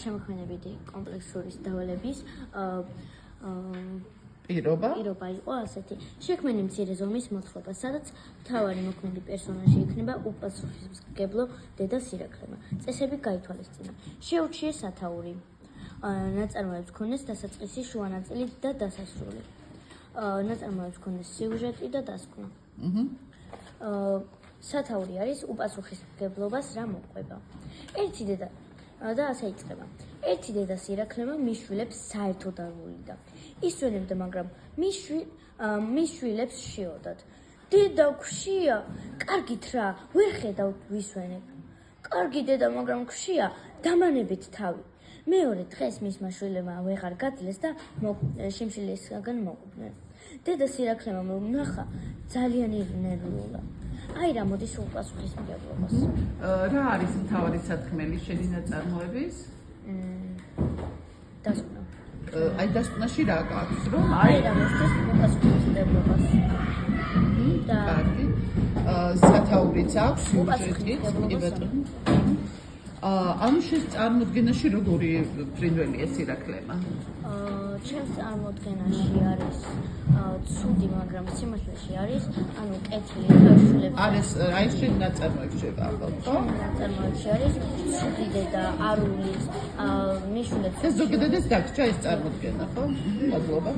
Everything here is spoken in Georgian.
შემოქმედებითი კომპლექსური დავალების პირობა იყო ასეთი. შექმენი მცირე ზომის მოთხრობა, სადაც მთავარი მოქმედი პერსონაჟი იქნება უპასუხისმგებლო დედა სირაქლემა. წესები გაითვალისწინა. შეურჩიეს სათაური. ნაწარმოებს ჰქონდეს დასაწყისი, შუა ნაწილი და დასასრული. ნაწარმოებს ჰქონდეს სიუჟეტი და დასკვნა. სათაური არის უპასუხისმგებლობას რა მოყვება. ერთი დედა და ასე იწყება. ერთი დედა სირაქლემა მის შვილებს საერთოდ არ ვულიდა. ისვენებდა, მაგრამ მის შვილებს შეოდათ. დედა ქვშია, კარგით რა, ვერ ხედავთ ვისვენებ. კარგი დედა, მაგრამ ქვშია, დამანებით თავი. მეორე დღეს მისმა შვილებმა ვეღარ გაძლეს და შიმშილისაგან მოკვდნენ. დედა სირაქლემა ნახა ძალიან ნერვიულა. აი რა მოდის უპასუხისმგებლობას. რა არის მთავარი სათქმელი შენი ნაწარმოების? დასკვნა. აი დასკვნაში რა გაქვს, რომ აი რა მოსდის უპასუხისმგებლობას. და კარგი. სათაურიც აქვს, სიუჟეტიც, კი ბატონო. ანუ შენ წარმოდგენაში როგორი ფრინველია სირაქლემა? ჩემს წარმოდგენაში არის ცუდი, მაგრამ სიმართლეში არის, ანუ კეთილი თავისუფლება. არის აი შენ ნაწარმოებში შევახალ, ხო? ნაწარმოებში არის ცუდი დედა, არულის, მის შვილებს ეს ზოგადად დაგჭა ეს წარმოდგენა, ხო? მადლობა.